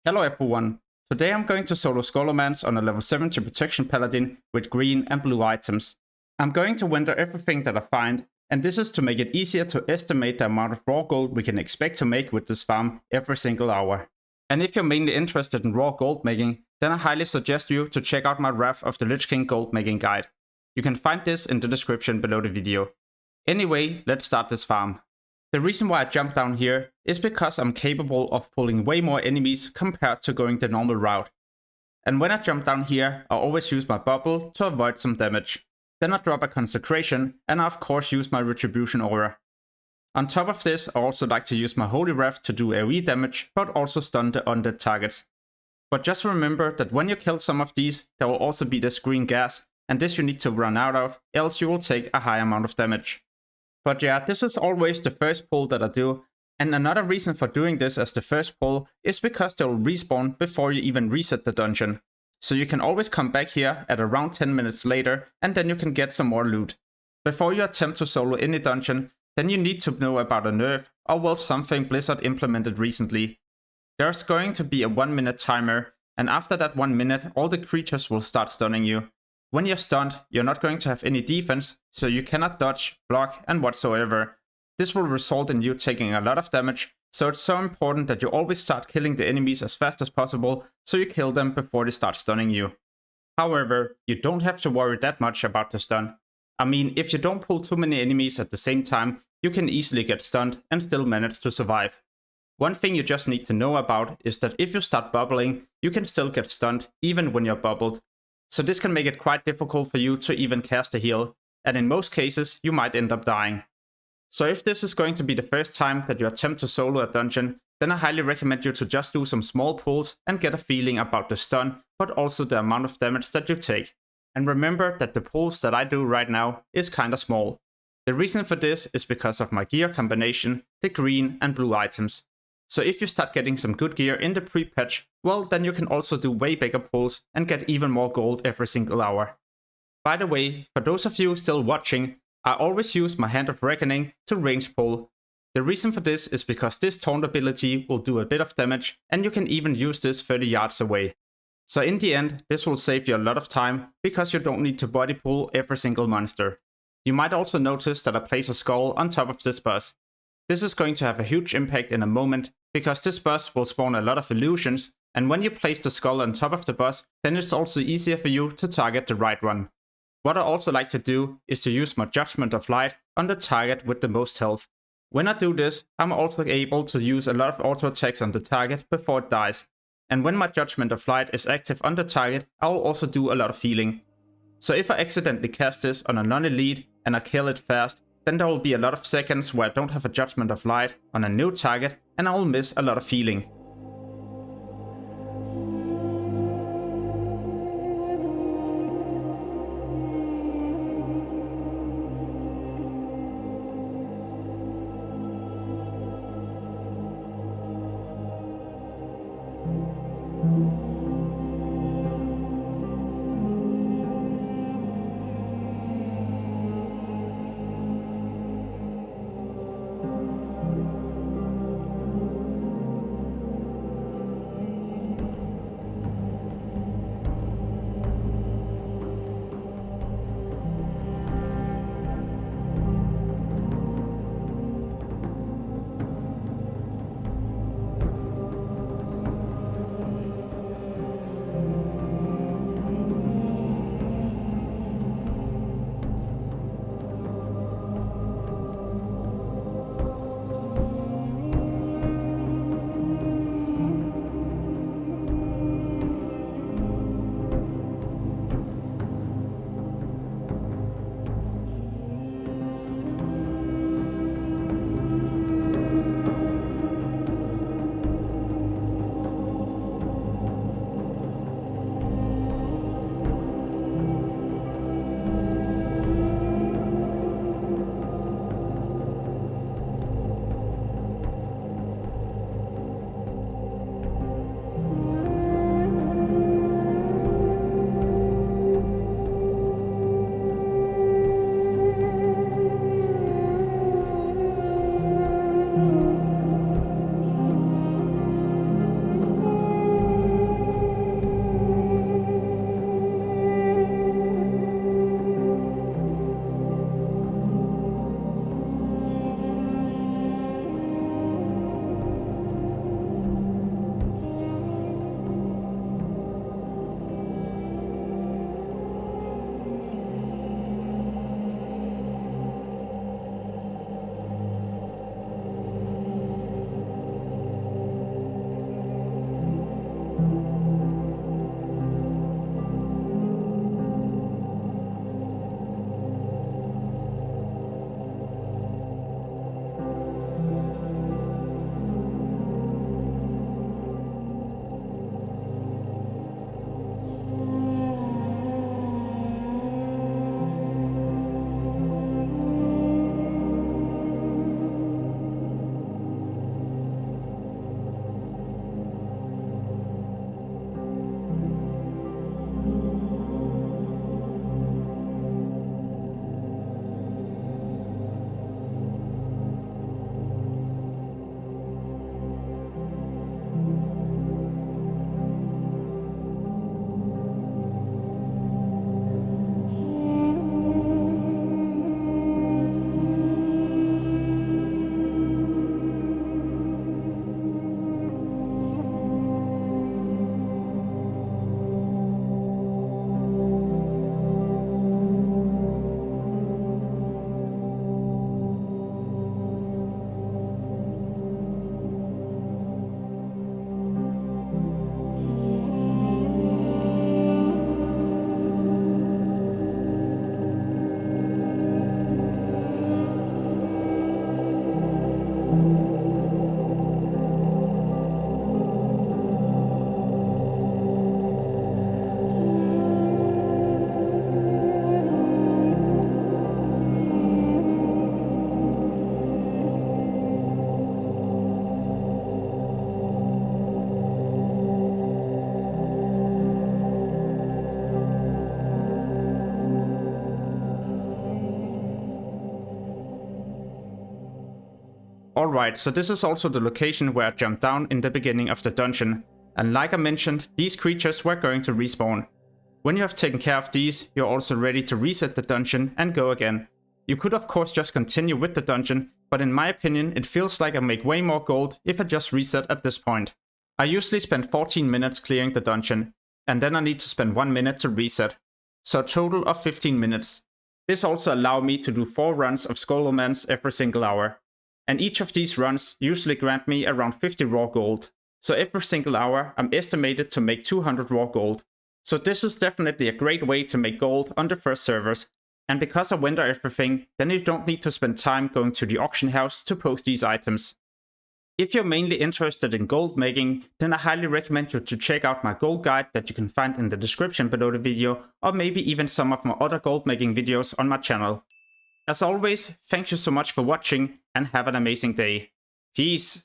Hello everyone, today I'm going to solo Scholomance on a level 70 protection paladin with green and blue items. I'm going to winter everything that I find, and this is to make it easier to estimate the amount of raw gold we can expect to make with this farm every single hour. And if you're mainly interested in raw gold making, then I highly suggest you to check out my Wrath of the Lich King gold making guide. You can find this in the description below the video. Anyway, let's start this farm. The reason why I jumped down here is because I'm capable of pulling way more enemies compared to going the normal route. And when I jump down here, I always use my bubble to avoid some damage. Then I drop a consecration, and I of course use my retribution aura. On top of this, I also like to use my holy wrath to do AoE damage, but also stun the undead targets. But just remember that when you kill some of these, there will also be this green gas, and this you need to run out of, else you will take a high amount of damage. But yeah, this is always the first pull that I do, and another reason for doing this as the first pull is because they will respawn before you even reset the dungeon. So you can always come back here at around 10 minutes later, and then you can get some more loot. Before you attempt to solo any dungeon, then you need to know about a nerf, or well, something Blizzard implemented recently. There's going to be a 1 minute timer, and after that 1 minute, all the creatures will start stunning you. When you're stunned, you're not going to have any defense, so you cannot dodge, block, and whatsoever. This will result in you taking a lot of damage, so it's so important that you always start killing the enemies as fast as possible, so you kill them before they start stunning you. However, you don't have to worry that much about the stun. I mean, if you don't pull too many enemies at the same time, you can easily get stunned and still manage to survive. One thing you just need to know about is that if you start bubbling, you can still get stunned even when you're bubbled. So this can make it quite difficult for you to even cast a heal, and in most cases you might end up dying. So if this is going to be the first time that you attempt to solo a dungeon, then I highly recommend you to just do some small pulls and get a feeling about the stun, but also the amount of damage that you take. And remember that the pulls that I do right now is kinda small. The reason for this is because of my gear combination, the green and blue items. So if you start getting some good gear in the pre-patch, well, then you can also do way bigger pulls and get even more gold every single hour. By the way, for those of you still watching, I always use my Hand of Reckoning to range pull. The reason for this is because this taunt ability will do a bit of damage, and you can even use this 30 yards away. So in the end, this will save you a lot of time, because you don't need to body pull every single monster. You might also notice that I place a skull on top of this boss. This is going to have a huge impact in a moment, because this boss will spawn a lot of illusions, and when you place the skull on top of the boss, then it's also easier for you to target the right one. What I also like to do is to use my Judgment of Light on the target with the most health. When I do this, I'm also able to use a lot of auto attacks on the target before it dies. And when my Judgment of Light is active on the target, I will also do a lot of healing. So if I accidentally cast this on a non-elite and I kill it fast, then there will be a lot of seconds where I don't have a Judgment of Light on a new target, and I will miss a lot of healing. Alright, so this is also the location where I jumped down in the beginning of the dungeon. And like I mentioned, these creatures were going to respawn. When you have taken care of these, you're also ready to reset the dungeon and go again. You could of course just continue with the dungeon, but in my opinion it feels like I make way more gold if I just reset at this point. I usually spend 14 minutes clearing the dungeon, and then I need to spend 1 minute to reset. So a total of 15 minutes. This also allows me to do 4 runs of Scholomance every single hour. And each of these runs usually grant me around 50 raw gold. So every single hour I'm estimated to make 200 raw gold. So this is definitely a great way to make gold on the first servers. And because I vendor everything, then you don't need to spend time going to the auction house to post these items. If you're mainly interested in gold making, then I highly recommend you to check out my gold guide that you can find in the description below the video, or maybe even some of my other gold making videos on my channel. As always, thank you so much for watching and have an amazing day. Peace!